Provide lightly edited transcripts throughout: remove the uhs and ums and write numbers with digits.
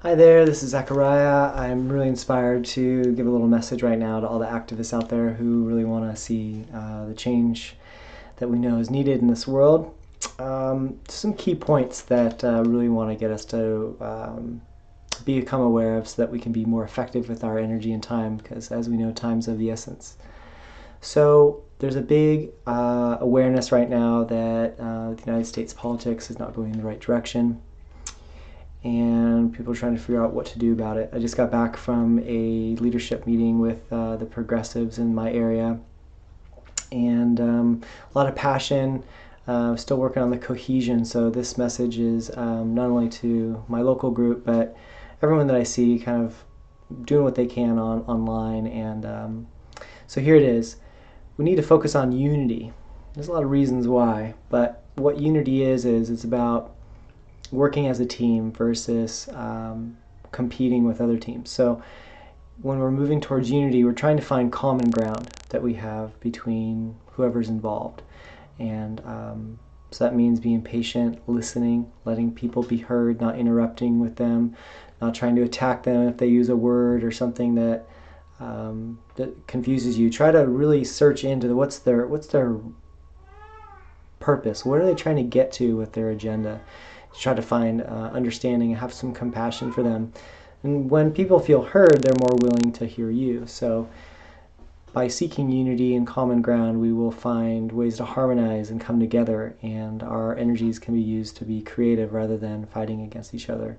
Hi there, this is Zachariah. I'm really inspired to give a little message right now to all the activists out there who really want to see the change that we know is needed in this world. Some key points that really want to get us to become aware of so that we can be more effective with our energy and time, because as we know, time's of the essence. So there's a big awareness right now that the United States politics is not going in the right direction, and people are trying to figure out what to do about it. I just got back from a leadership meeting with the progressives in my area, and a lot of passion. Still working on the cohesion, so this message is not only to my local group, but everyone that I see kind of doing what they can online. And so here it is. We need to focus on unity. There's a lot of reasons why, but what unity is it's about working as a team versus competing with other teams. So when we're moving towards unity, we're trying to find common ground that we have between whoever's involved. And so that means being patient, listening, letting people be heard, not interrupting with them, not trying to attack them if they use a word or something that confuses you. Try to really search into what's their purpose. What are they trying to get to with their agenda? Try to find understanding, have some compassion for them. And when people feel heard, they're more willing to hear you. So by seeking unity and common ground, we will find ways to harmonize and come together, and our energies can be used to be creative rather than fighting against each other.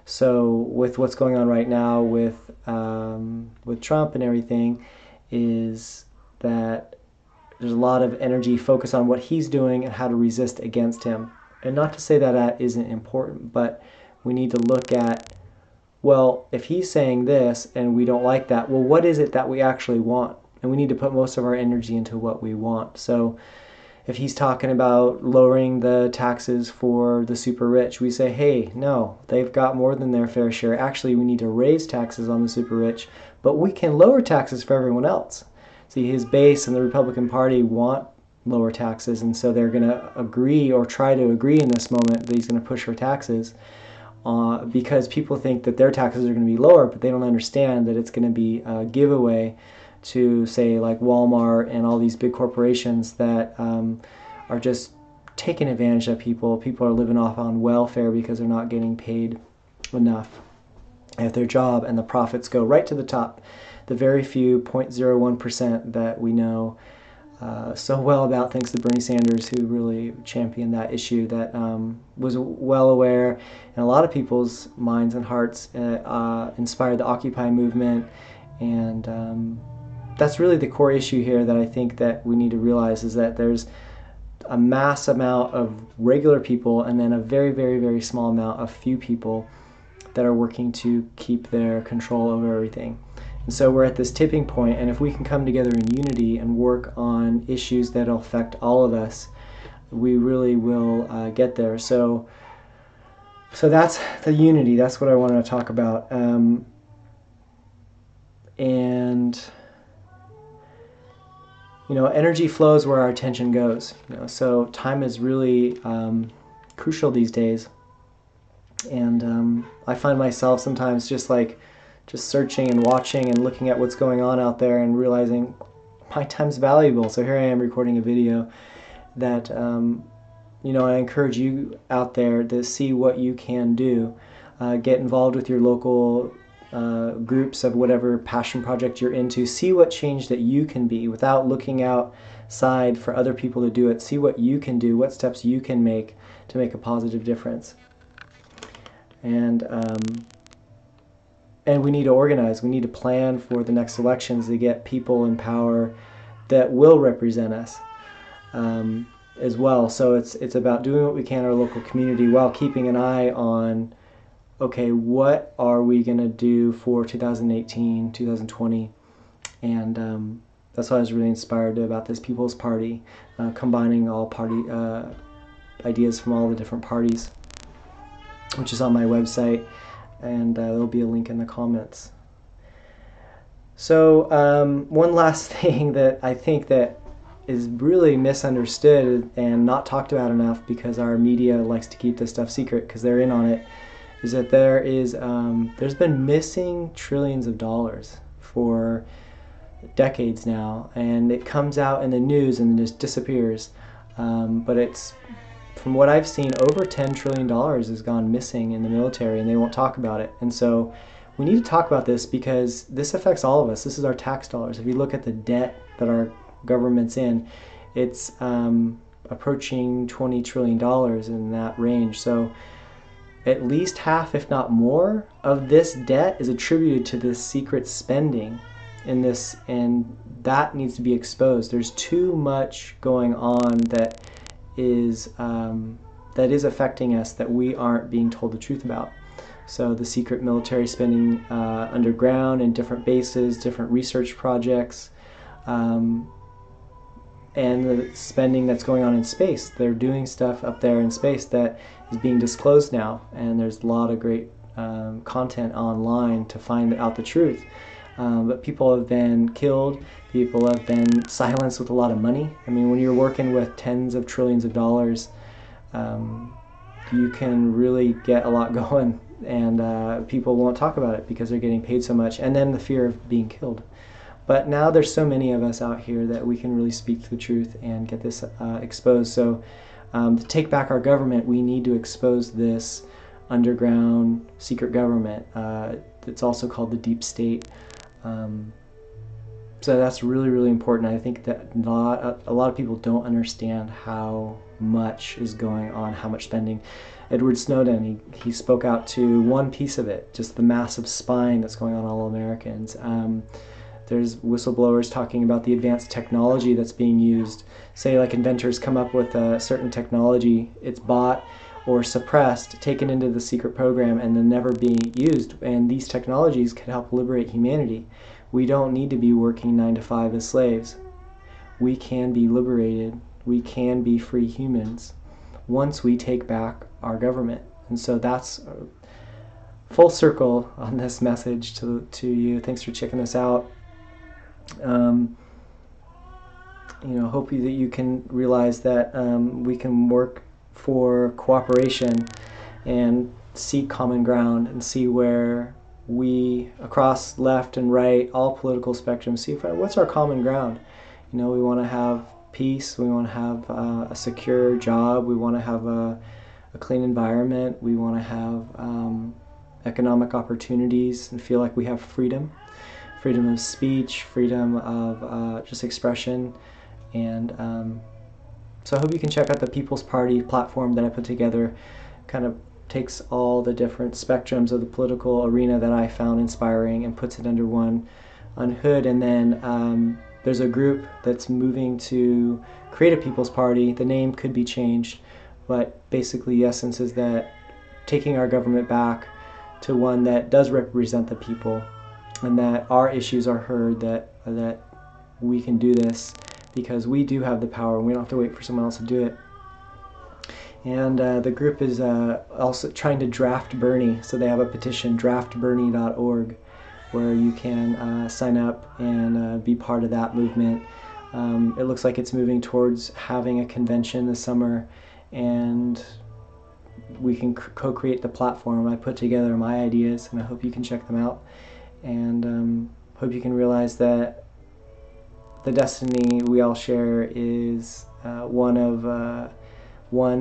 So with what's going on right now with Trump and everything, is that there's a lot of energy focused on what he's doing and how to resist against him. And not to say that that isn't important, but we need to look at, well, if he's saying this and we don't like that, well, what is it that we actually want? And we need to put most of our energy into what we want. So if he's talking about lowering the taxes for the super rich, we say, hey, no, they've got more than their fair share. Actually, we need to raise taxes on the super rich, but we can lower taxes for everyone else. See, his base and the Republican Party want lower taxes, and so they're going to agree or try to agree in this moment that he's going to push for taxes because people think that their taxes are going to be lower, but they don't understand that it's going to be a giveaway to, say, like Walmart and all these big corporations that are just taking advantage of people. People are living off on welfare because they're not getting paid enough at their job, and the profits go right to the top. The very few 0.01% that we know so well about, thanks to Bernie Sanders, who really championed that issue, that was well aware in a lot of people's minds and hearts, inspired the Occupy movement. And that's really the core issue here that I think that we need to realize, is that there's a mass amount of regular people and then a very, very, very small amount of few people that are working to keep their control over everything. And so we're at this tipping point, and if we can come together in unity and work on issues that will affect all of us, we really will get there. So that's the unity. That's what I wanted to talk about. And energy flows where our attention goes. So time is really crucial these days. And I find myself sometimes just searching and watching and looking at what's going on out there and realizing my time's valuable. So here I am recording a video that, I encourage you out there to see what you can do. Get involved with your local groups of whatever passion project you're into. See what change that you can be without looking outside for other people to do it. See what you can do, what steps you can make to make a positive difference. And we need to organize. We need to plan for the next elections to get people in power that will represent us as well. So it's about doing what we can in our local community while keeping an eye on, okay, what are we going to do for 2018, 2020? And that's why I was really inspired about this People's Party, combining all party ideas from all the different parties, which is on my website. And there'll be a link in the comments. So one last thing that I think that is really misunderstood and not talked about enough, because our media likes to keep this stuff secret because they're in on it, is that there's been missing trillions of dollars for decades now, and it comes out in the news and just disappears. But it's, from what I've seen, over $10 trillion has gone missing in the military, and they won't talk about it. And so we need to talk about this because this affects all of us. This is our tax dollars. If you look at the debt that our government's in, it's approaching $20 trillion in that range. So at least half, if not more, of this debt is attributed to this secret spending in this, and that needs to be exposed. There's too much going on that is affecting us that we aren't being told the truth about. So the secret military spending underground in different bases, different research projects, and the spending that's going on in space. They're doing stuff up there in space that is being disclosed now, and there's a lot of great content online to find out the truth. But people have been killed, people have been silenced with a lot of money. I mean, when you're working with tens of trillions of dollars, you can really get a lot going, and people won't talk about it because they're getting paid so much, and then the fear of being killed. But now there's so many of us out here that we can really speak the truth and get this exposed. So to take back our government, we need to expose this underground secret government. It's also called the deep state. So that's really, really important. I think that a lot of people don't understand how much is going on, how much spending. Edward Snowden, he spoke out to one piece of it, just the massive spying that's going on all Americans. There's whistleblowers talking about the advanced technology that's being used. Say like inventors come up with a certain technology, it's bought or suppressed, taken into the secret program, and then never being used. And these technologies can help liberate humanity. We don't need to be working 9 to 5 as slaves. We can be liberated. We can be free humans once we take back our government. And so that's full circle on this message to you. Thanks for checking this out. Hope that you can realize that we can work for cooperation and seek common ground and see where we, across left and right, all political spectrums, see what's our common ground. We want to have peace, we want to have a secure job, we want to have a clean environment, we want to have economic opportunities and feel like we have freedom of speech, freedom of just expression. And so I hope you can check out the People's Party platform that I put together. Kind of takes all the different spectrums of the political arena that I found inspiring and puts it under one hood. And then there's a group that's moving to create a People's Party. The name could be changed, but basically the essence is that taking our government back to one that does represent the people, and that our issues are heard, that we can do this because we do have the power and we don't have to wait for someone else to do it. And the group is also trying to draft Bernie, so they have a petition, draftbernie.org, where you can sign up and be part of that movement. It looks like it's moving towards having a convention this summer, and we can co-create the platform. I put together my ideas, and I hope you can check them out. And hope you can realize that the destiny we all share is one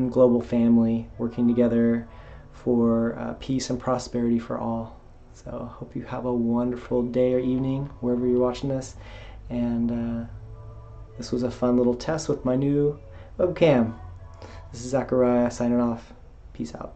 global family working together for peace and prosperity for all. So hope you have a wonderful day or evening wherever you're watching this. And this was a fun little test with my new webcam. This is Zachariah signing off. Peace out.